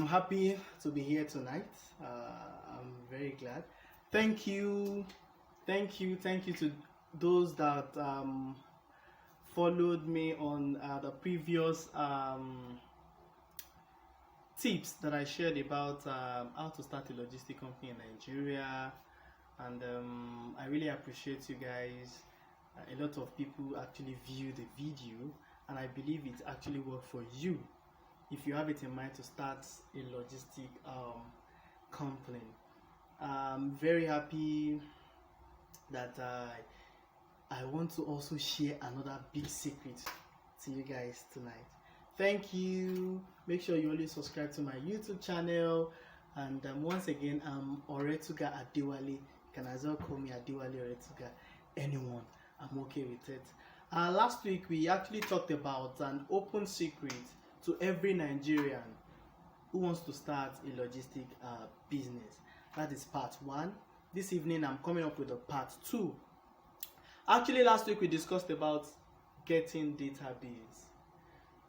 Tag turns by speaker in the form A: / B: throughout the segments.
A: I'm happy to be here tonight. I'm very glad. Thank you, thank you to those that followed me on the previous tips that I shared about how to start a logistic company in Nigeria, and I really appreciate you guys. A lot of people actually view the video, and I believe it actually worked for you if you have it in mind to start a logistic company. I'm very happy that I want to also share another big secret to you guys tonight. Thank you. Make sure you always subscribe to my YouTube channel. And once again, I'm Oretuga Adewale. You can as well call me Adewale Oretuga. Anyone, I'm okay with it. Last week, we actually talked about an open secret to every Nigerian who wants to start a logistic business. That is part 1. This evening, I'm coming up with a part 2. Actually, last week we discussed about getting database.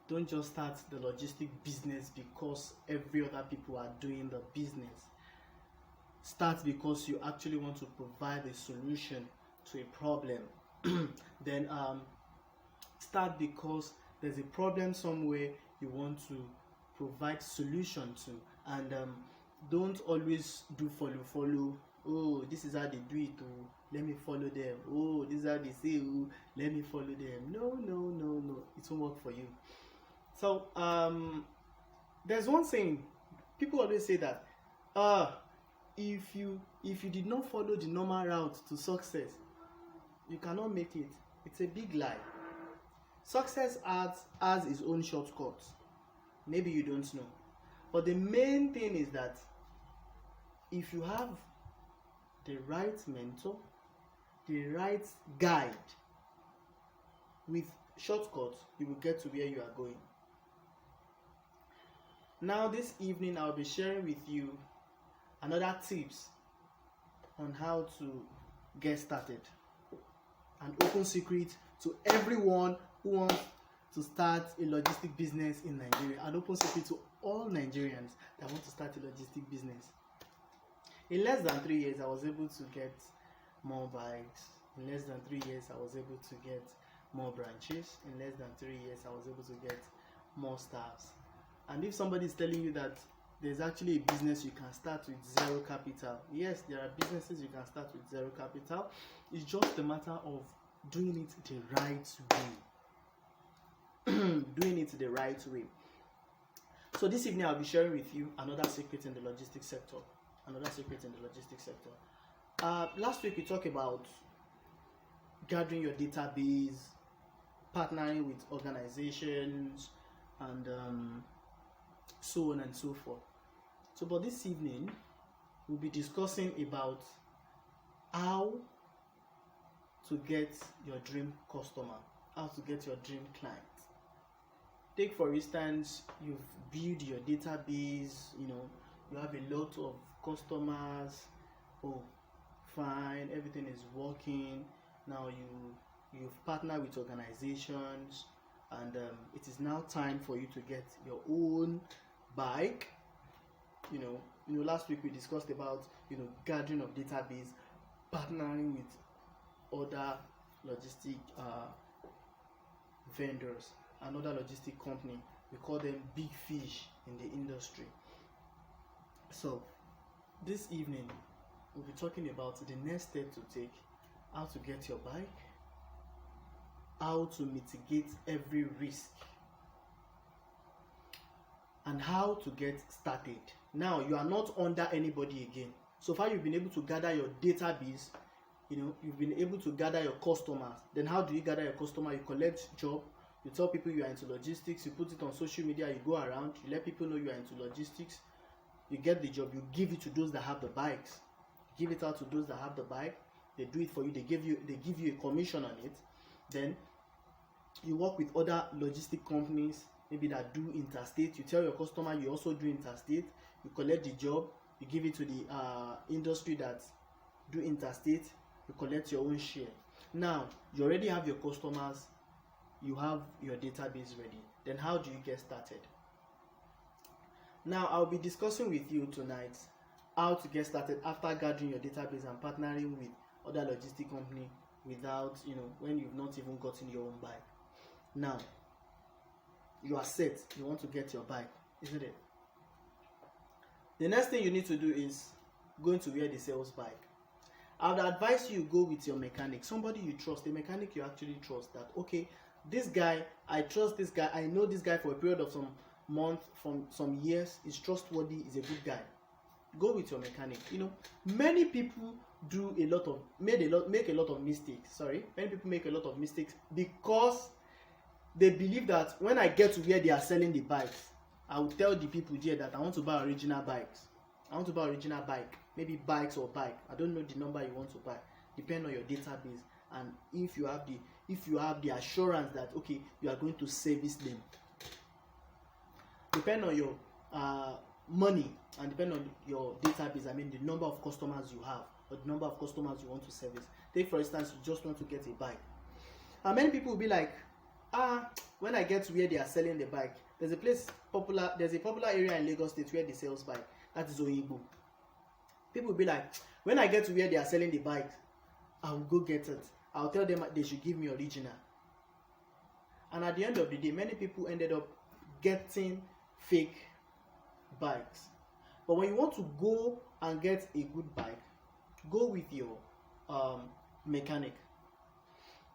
A: Don't just start the logistic business because every other people are doing the business. Start because you actually want to provide a solution to a problem. Then start because there's a problem somewhere you want to provide solution to, and don't always do follow. Oh, this is how they do it. Oh, let me follow them. Oh, this is how they say. Oh, let me follow them. No, it won't work for you. So there's one saying people always say that if you did not follow the normal route to success, you cannot make it. It's a big lie. Success has its own shortcuts. Maybe you don't know, but the main thing is that if you have the right mentor, the right guide with shortcuts, you will get to where you are going. Now this evening I'll be sharing with you another tips on how to get started. An open secret to everyone who wants to start a logistic business in Nigeria. An open secret to all Nigerians that want to start a logistic business. In less than 3 years, I was able to get more bikes. In less than 3 years, I was able to get more branches. In less than 3 years, I was able to get more staffs. And if somebody is telling you that there's actually a business you can start with zero capital, yes, there are businesses you can start with zero capital. It's just a matter of doing it the right way. Doing it the right way. So this evening, I'll be sharing with you another secret in the logistics sector. Last week we talked about gathering your database, partnering with organizations, and so on and so forth. So, but this evening we'll be discussing about how to get your dream customer, how to get your dream client. Take for instance, you've built your database, you have a lot of customers. Oh, fine, everything is working. Now you've partnered with organizations, and it is now time for you to get your own bike. Last week we discussed about gathering of database, partnering with other logistic vendors, another logistic company. We call them big fish in the industry. So this evening we'll be talking about the next step to take, how to get your bike, how to mitigate every risk, and how to get started. Now you are not under anybody again. So far you've been able to gather your database, you've been able to gather your customers. Then how do you gather your customer? You collect job, you tell people you are into logistics, you put it on social media, you go around, you let people know you are into logistics. You get the job, you give it to those that have the bikes. You give it out to those that have the bike. They do it for you. They give you a commission on it. Then you work with other logistic companies, maybe that do interstate. You tell your customer you also do interstate. You collect the job. You give it to the industry that do interstate. You collect your own share. Now you already have your customers. You have your database ready. Then how do you get started? Now I'll be discussing with you tonight how to get started after gathering your database and partnering with other logistic company without, when you've not even gotten your own bike. Now you are set, you want to get your bike, isn't it? The next thing you need to do is going to where they sell bike. I would advise you go with your mechanic, somebody you trust, a mechanic you actually trust, that okay, this guy, I trust this guy, I know this guy for a period of some months, from some years, is trustworthy, is a good guy. Go with your mechanic. Many people make a lot of mistakes. Many people make a lot of mistakes because they believe that when I get to where they are selling the bikes, I will tell the people there that I want to buy original bikes. I want to buy original bike, maybe bikes or bike. I don't know the number you want to buy. Depend on your database and if you have the assurance that okay, you are going to service them. Depend on your money and depend on your database. I mean the number of customers you have or the number of customers you want to service. Take for instance, you just want to get a bike. And many people will be like, when I get to where they are selling the bike, there's a popular area in Lagos State where they sell bike. That is Oyigbo. People will be like, when I get to where they are selling the bike, I will go get it. I'll tell them they should give me original. And at the end of the day, many people ended up getting fake bikes. But when you want to go and get a good bike, go with your mechanic.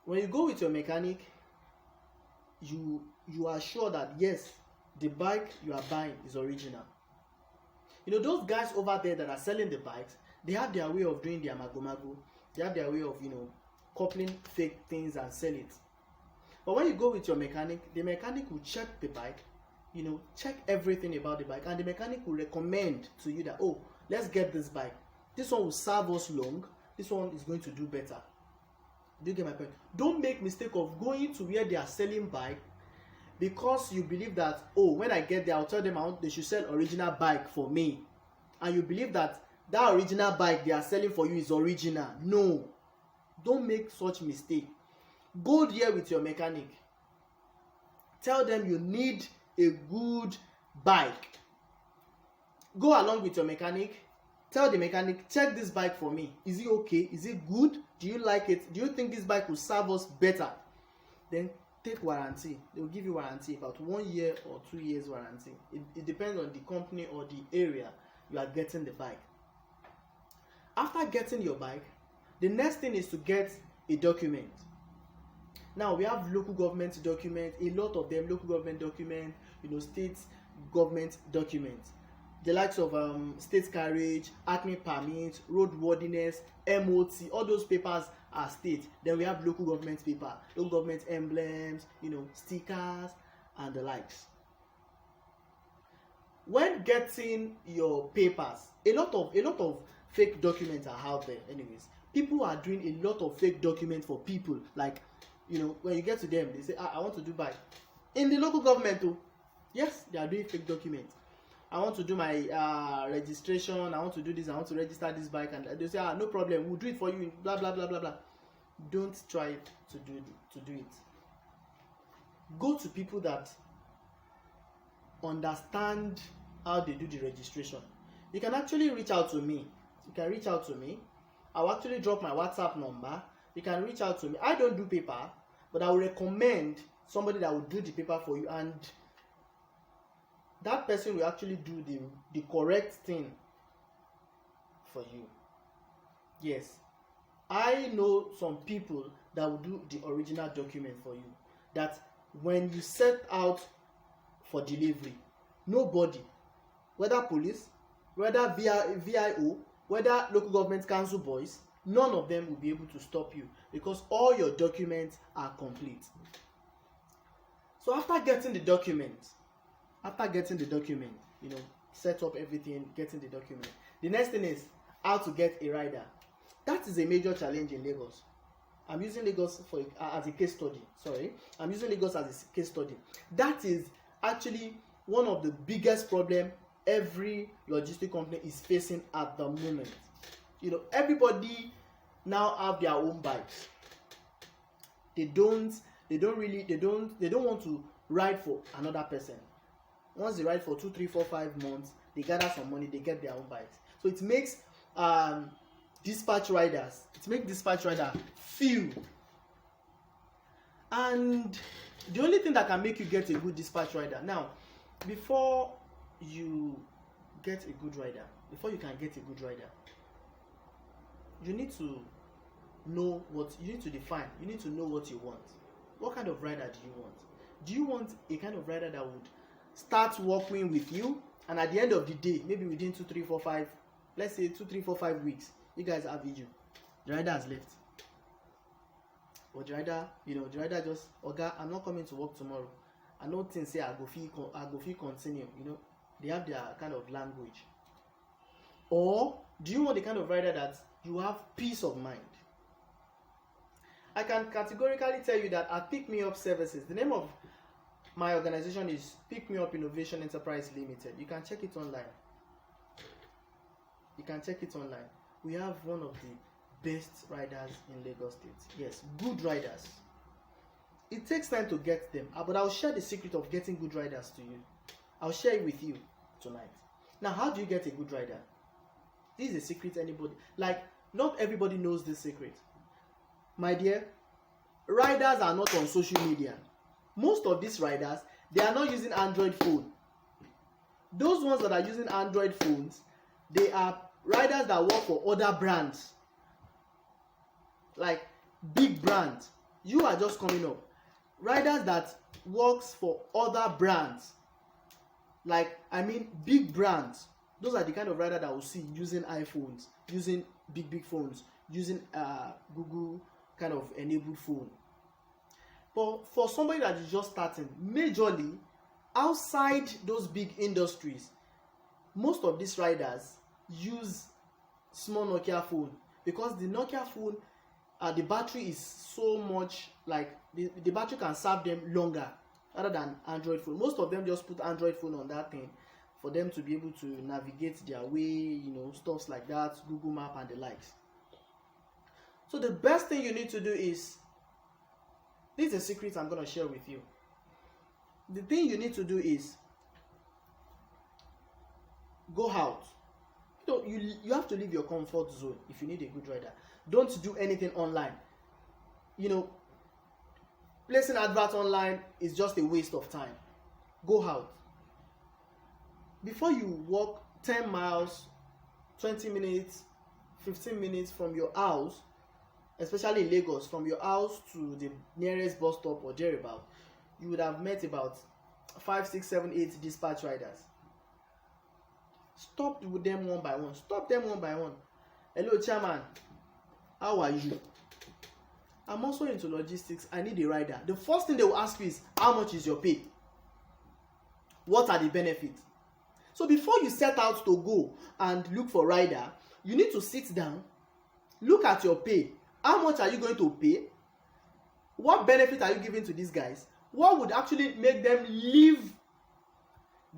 A: When you go with your mechanic, you are sure that yes, the bike you are buying is original. Those guys over there that are selling the bikes, they have their way of doing their mago. They have their way of coupling fake things and sell it. But when you go with your mechanic, the mechanic will check the bike, check everything about the bike, and the mechanic will recommend to you that, oh, let's get this bike. This one will serve us long. This one is going to do better. Do you get my point? Don't make mistake of going to where they are selling bike because you believe that, oh, when I get there, I'll tell them they should sell original bike for me. And you believe that original bike they are selling for you is original. No. Don't make such mistake. Go there with your mechanic. Tell them you need a good bike. Go along with your mechanic. Tell the mechanic, check this bike for me. Is it okay? Is it good? Do you like it? Do you think this bike will serve us better? Then take warranty. They will give you warranty, about 1 year or 2 years warranty. It depends on the company or the area you are getting the bike. After getting your bike, the next thing is to get a document. Now we have local government documents, a lot of them, local government documents, state government documents. The likes of state carriage, acne permit, roadworthiness, MOT, all those papers are state. Then we have local government paper, local government emblems, stickers and the likes. When getting your papers, a lot of fake documents are out there anyways. People are doing a lot of fake documents for people. Like, when you get to them, they say, I want to do bike. In the local government too, yes, they are doing fake documents. I want to do my registration, I want to do this, I want to register this bike, and they say, no problem, we'll do it for you, blah blah blah blah blah. Don't try to do it. Go to people that understand how they do the registration. You can actually reach out to me. I'll actually drop my WhatsApp number. You can reach out to me. I don't do paper, but I will recommend somebody that will do the paper for you, and that person will actually do the correct thing for you. Yes, I know some people that will do the original document for you, that when you set out for delivery, nobody, whether police, whether VIO, whether local government council boys, none of them will be able to stop you because all your documents are complete. So after getting the document, set up everything, getting the document, the next thing is how to get a rider. That is a major challenge in Lagos. I'm using Lagos as a case study. That is actually one of the biggest problems every logistic company is facing at the moment. Everybody now have their own bikes. They don't want to ride for another person. Once they ride for 2, 3, 4, 5 months, they gather some money, they get their own bikes. So it makes dispatch rider few. And the only thing that can make you get a good dispatch rider, now, before you get a good rider, before you can get a good rider, you need to know what you need to define. You need to know what you want. What kind of rider do you want? Do you want a kind of rider that would start working with you, and at the end of the day, maybe within 2, 3, 4, 5, let's say 2, 3, 4, 5 weeks, you guys have issue, the rider has left, or the rider just, Oga, I'm not coming to work tomorrow, I don't think say I go feel continue, they have their kind of language. Or do you want the kind of rider that you have peace of mind? I can categorically tell you that at Pick Me Up Services, the name of my organization is Pick Me Up Innovation Enterprise Limited. You can check it online. We have one of the best riders in Lagos State. Yes, good riders. It takes time to get them, but I'll share the secret of getting good riders to you. I'll share it with you tonight. Now, how do you get a good rider? This is a secret not everybody knows this secret. My dear, riders are not on social media. Most of these riders, they are not using Android phone. Those ones that are using Android phones, they are riders that work for other brands, like big brands. You are just coming up. Riders that works for other brands, big brands. Those are the kind of rider that we'll see using iPhones, using big phones, using Google kind of enabled phone. But for somebody that is just starting, majorly outside those big industries, most of these riders use small Nokia phone, because the Nokia phone, the battery is so much, the battery can serve them longer rather than Android phone. Most of them just put Android phone on that thing for them to be able to navigate their way, stuffs like that, Google Map and the likes. So the best thing you need to do is, this is a secret I'm going to share with you. The thing you need to do is go out. You have to leave your comfort zone if you need a good rider. Don't do anything online. Placing advert online is just a waste of time. Go out. Before you walk 10 miles, 20 minutes, 15 minutes from your house, especially in Lagos, from your house to the nearest bus stop or thereabout, you would have met about 5, 6, 7, 8 dispatch riders. Stop with them one by one. Hello, chairman. How are you? I'm also into logistics. I need a rider. The first thing they will ask you is, how much is your pay? What are the benefits? So before you set out to go and look for rider, you need to sit down, look at your pay. How much are you going to pay? What benefit are you giving to these guys? What would actually make them leave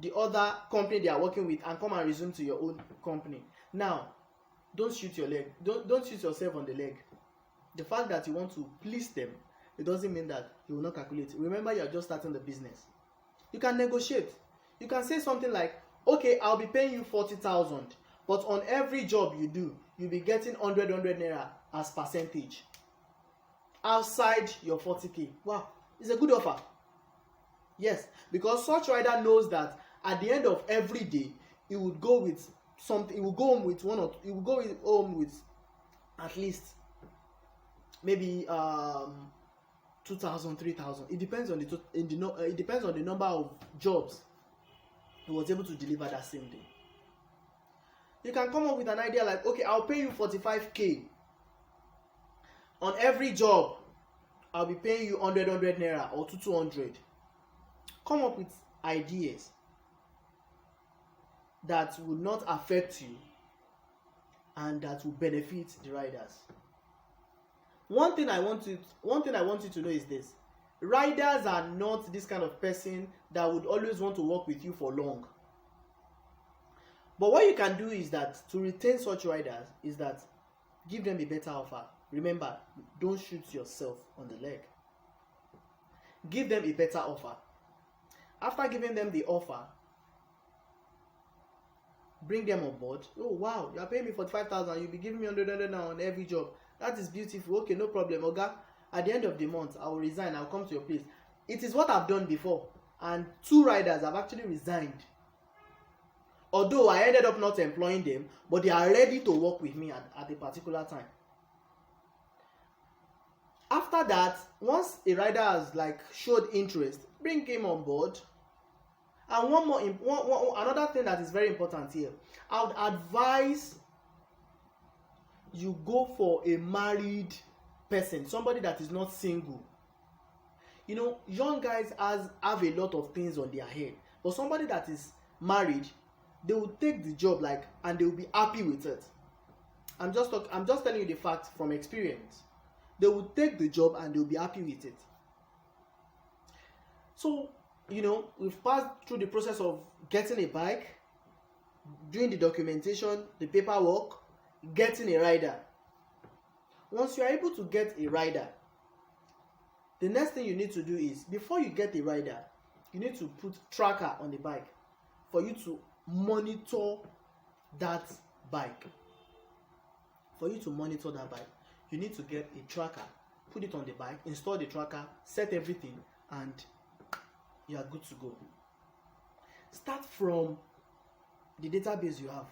A: the other company they are working with and come and resume to your own company? Now, don't shoot your leg. Don't shoot yourself on the leg. The fact that you want to please them, it doesn't mean that you will not calculate. Remember, you are just starting the business. You can negotiate. You can say something like, okay, I'll be paying you 40,000, but on every job you do, you'll be getting 100 naira as percentage outside your 40k. Wow, it's a good offer. Yes, because such rider knows that at the end of every day, he would go with something. He will go home with home with at least maybe 2,000, 3,000. It depends on it depends on the number of jobs he was able to deliver that same day. You can come up with an idea like, okay, I'll pay you 45k. On every job, I'll be paying you 100 naira or 200. Come up with ideas that will not affect you and that will benefit the riders. One thing I want you to know is this: riders are not this kind of person that would always want to work with you for long. But what you can do is that to retain such riders is that give them a better offer. Remember, don't shoot yourself on the leg. Give them a better offer. After giving them the offer, bring them on board. Oh wow, you are paying me 45,000, you'll be giving me 100 now on every job. That is beautiful. Okay, no problem, Oga. At the end of the month, I will resign. I'll come to your place. It is what I've done before, and 2 riders have actually resigned. Although I ended up not employing them, but they are ready to work with me at a particular time. After that, once a rider has like showed interest, bring him on board. And another thing that is very important here, I would advise you go for a married person, somebody that is not single. You know, young guys have a lot of things on their head, but somebody that is married, they will take the job and they will be happy with it. I'm just telling you the fact from experience. They will take the job and they will be happy with it. So, you know, we've passed through the process of getting a bike, doing the documentation, the paperwork, getting a rider. Once you are able to get a rider, the next thing you need to do is, before you get a rider, you need to put tracker on the bike for you to monitor that bike. For you to monitor that bike, you need to get a tracker, put it on the bike, install the tracker, set everything, and you are good to go. Start from the database you have.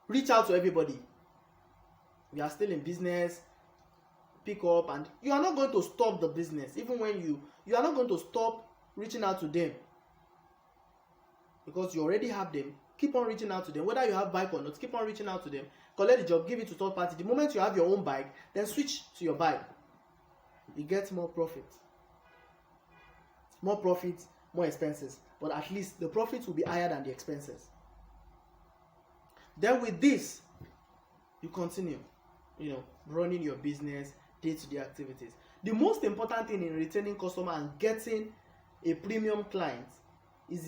A: Reach out to everybody. We are still in business. Pick up, and you are not going to stop the business. Even when you are not going to stop reaching out to them, because you already have them. Keep on reaching out to them, whether you have bike or not. Keep on reaching out to them. Collect the job, give it to third party. The moment you have your own bike, then switch to your bike. You get more profit. More profit, more expenses, but at least the profits will be higher than the expenses. Then with this, you continue, you know, running your business, day-to-day activities. The most important thing in retaining customer and getting a premium client is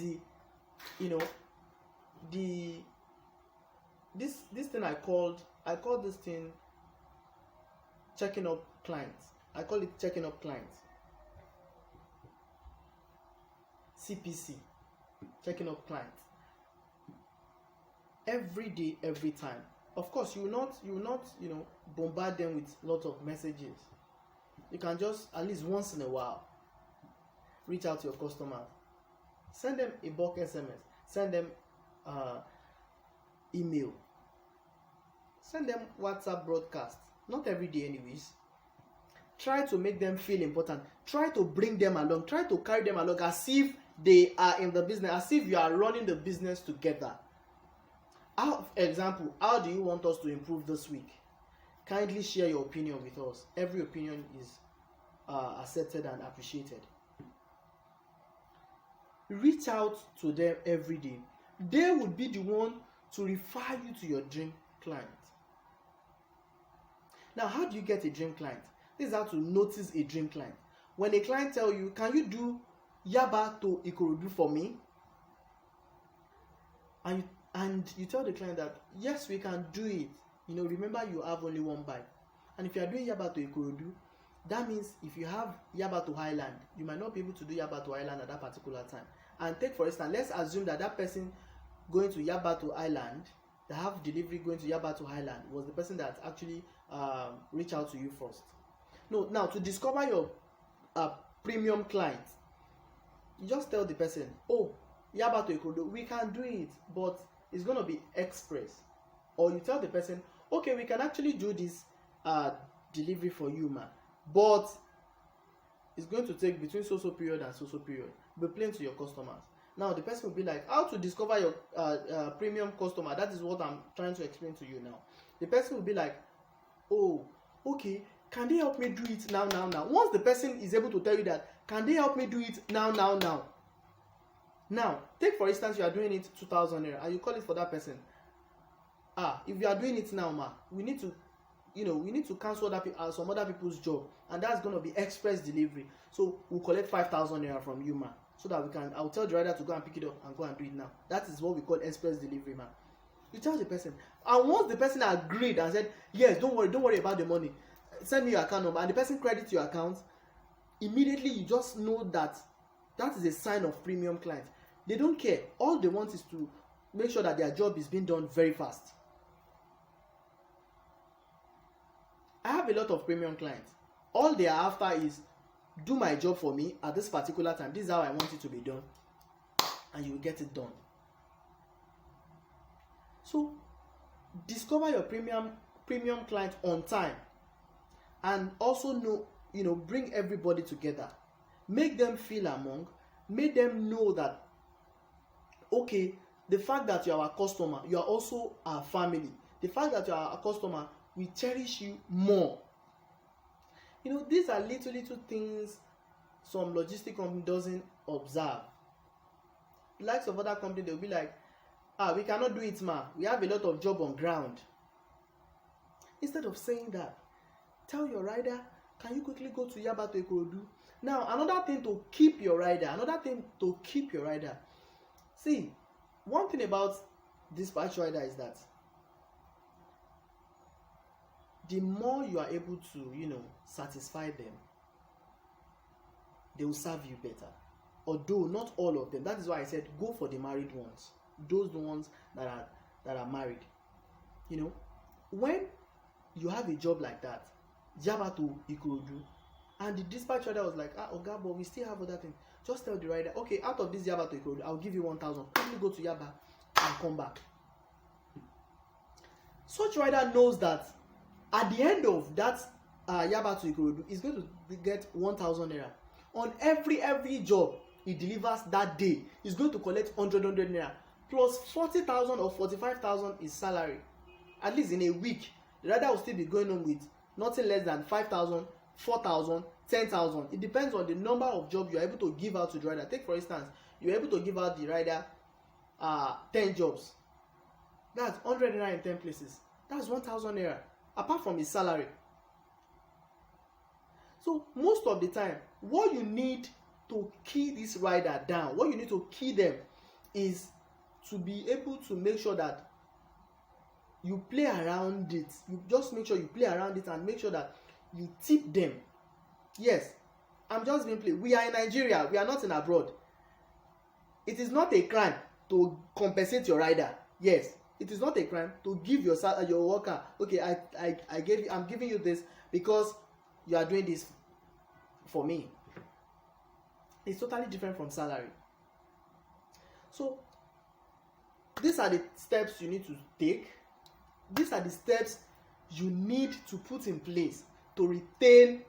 A: this thing I call this thing checking up clients. I call it checking up clients. CPC, checking up clients. Every day, every time. Of course, you will not bombard them with lots of messages. You can just, at least once in a while, reach out to your customers. Send them a bulk SMS. Send them email. Send them WhatsApp broadcast. Not every day anyways. Try to make them feel important. Try to bring them along. Try to carry them along as if they are in the business, as if you are running the business together. Example, how do you want us to improve this week? Kindly share your opinion with us. Every opinion is accepted and appreciated. Reach out to them every day. They would be the one to refer you to your dream client. Now, how do you get a dream client? This is how to notice a dream client. When a client tells you, can you do Yaba to Ikorodu for me? And you tell the client that, yes, we can do it. You know, remember you have only one bike. And if you are doing Yaba to Ikorodu, that means if you have Yaba to Highland, you might not be able to do Yaba to Highland at that particular time. And take, for instance, let's assume that person going to Yaba to Highland, that have delivery going to Yaba to Highland, was the person that actually reached out to you first. No, now to discover your premium client, you just tell the person, oh, Yaba to Ikorodu, we can do it, but it's going to be express. Or you tell the person, okay, we can actually do this delivery for you, man, but it's going to take between so period and so period. Be plain to your customers. Now the person will be like, how to discover your premium customer? That is what I'm trying to explain to you now. The person will be like, oh, okay, can they help me do it now? Once the person is able to tell you that, can they help me do it now? Now, take for instance, you are doing it 2,000 naira and you call it for that person. If you are doing it now, we need to cancel some other people's job, and that's going to be express delivery. So we'll collect 5,000 naira from you, so that I'll tell the rider to go and pick it up and go and do it now. That is what we call express delivery, You tell the person, and once the person agreed and said, yes, don't worry about the money, send me your account number, and the person credits your account, immediately you just know that is a sign of premium client.
B: They don't care. All they want is to make sure that their job is being done very fast. I have a lot of premium clients. All they are after is, do my job for me at this particular time. This is how I want it to be done, and you will get it done. So discover your premium client on time, and also know, bring everybody together. Make them feel among. Make them know that, okay, the fact that you are our customer, you are also our family. The fact that you are our customer, we cherish you more. These are little things some logistic company doesn't observe. The likes of other companies, they'll be like, we cannot do it, ma. We have a lot of job on ground. Instead of saying that, tell your rider, can you quickly go to Yaba to Ikorodu? Now, another thing to keep your rider. See, one thing about dispatch rider is that the more you are able to, satisfy them, they will serve you better. Although not all of them. That is why I said go for the married ones. Those ones that are married. When you have a job like that, Yaba to Ikorodu, and the dispatch rider was like, Oga, but we still have other things. Just tell the rider, okay, out of this Yaba to Ikorodu, I'll give you 1,000. Quickly go to Yaba and come back. Such rider knows that at the end of that Yaba to Ikorodu, he's going to get 1,000 naira. On every job he delivers that day, he's going to collect 100 naira plus 40,000 or 45,000 is salary. At least in a week, the rider will still be going on with nothing less than 5,000, 4,000, 10,000. It depends on the number of jobs you are able to give out to the rider. Take for instance, you are able to give out the rider 10 jobs. That's 100 naira in 10 places. That's 1,000 naira apart from his salary. So most of the time, what you need to key this rider down, what you need to key them, is to be able to make sure that you play around it. You just make sure you play around it and make sure that you tip them. Yes, I'm just being played. We are in Nigeria. We are not in abroad. It is not a crime to compensate your rider. Yes, it is not a crime to give your worker, okay, I'm giving you this because you are doing this for me. It's totally different from salary. So these are the steps you need to take. These are the steps you need to put in place to retain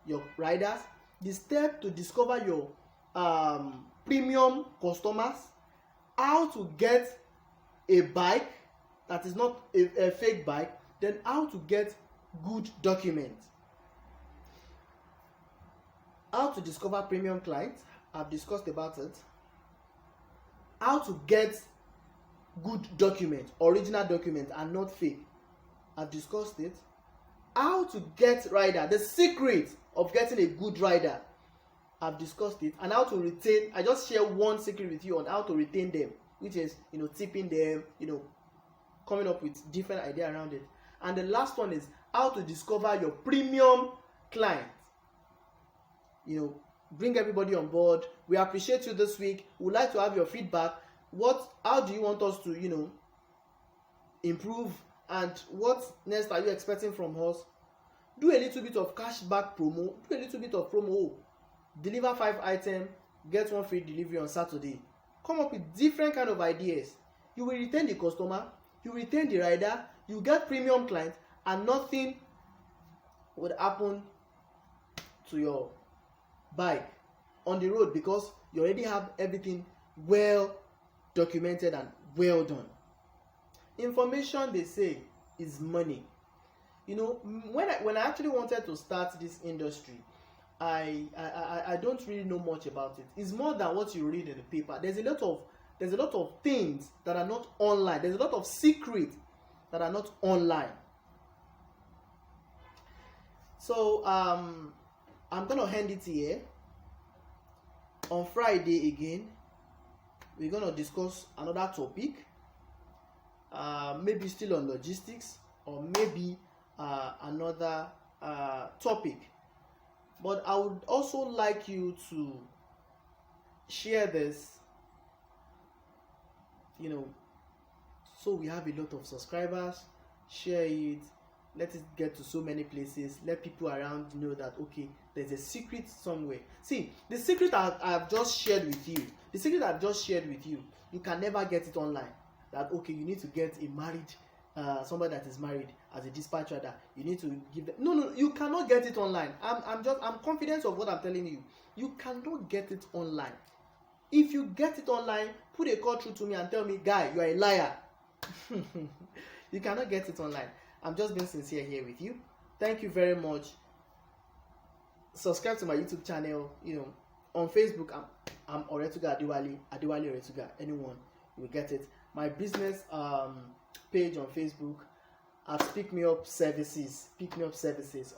B: your riders. The step to discover your premium customers, how to get a bike that is not a fake bike, then how to get good documents. How to discover premium clients, I've discussed about it. How to get good documents, original documents and not fake, I've discussed it. How to get rider, the secret of getting a good rider, I've discussed it. And how to retain, I just share one secret with you on how to retain them, which is tipping them, coming up with different idea around it. And the last one is how to discover your premium client. Bring everybody on board. We appreciate you this week. We'd like to have your feedback. How do you want us to improve, and what next are you expecting from us? Do a little bit of cashback promo. Do a little bit of promo. Deliver 5 items, get 1 free delivery on Saturday. Come up with different kind of ideas. You will retain the customer, you will retain the rider, you get premium clients, and nothing would happen to your bike on the road because you already have everything well documented and well done. Information, they say, is money. When I actually wanted to start this industry, I don't really know much about it. It's more than what you read in the paper. There's a lot of things that are not online. There's a lot of secrets that are not online. So I'm gonna end it here. On Friday again, we're gonna discuss another topic. Maybe still on logistics, or maybe another topic. But I would also like you to share this you know, so we have a lot of subscribers. Share it, let it get to so many places, let people around know that okay, there's a secret somewhere. See, the secret I've just shared with you, you can never get it online. That okay, you need to get a married somebody that is married as a dispatch rider, you need to give them. No, you cannot get it online. I'm confident of what I'm telling you. You cannot get it online. If you get it online, put a call through to me and tell me, guy, you are a liar. You cannot get it online. I'm just being sincere here with you. Thank you very much. Subscribe to my YouTube channel. You know, on Facebook, I'm Oretuga Adewale Oretuga. Anyone will get it. My business page on Facebook at Pick Me Up Services.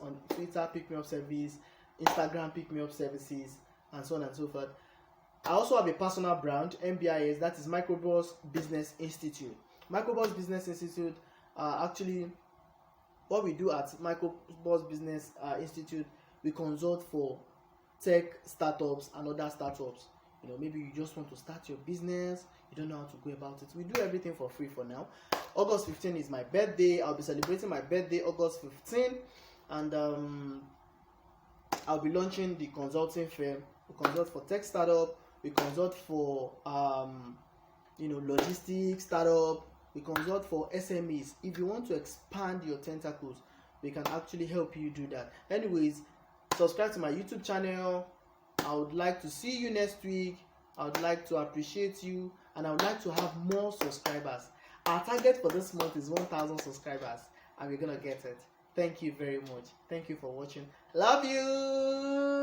B: On Twitter, Pick Me Up Service. Instagram, Pick Me Up Services, and so on and so forth. I also have a personal brand, MBIS, that is Microboss Business Institute. Microboss Business Institute, actually, what we do at Microboss Business Institute, we consult for tech startups and other startups. You know, maybe you just want to start your business, you don't know how to go about it. We do everything for free for now. August 15 is my birthday. I'll be celebrating my birthday August 15, and I'll be launching the consulting firm. We consult for tech startup. We consult for logistics startup. We consult for SMEs. If you want to expand your tentacles, we can actually help you do that. Anyways, subscribe to my YouTube channel. I would like to see you next week. I would like to appreciate you, and I would like to have more subscribers. Our target for this month is 1,000 subscribers, and we're gonna get it. Thank you very much. Thank you for watching. Love you.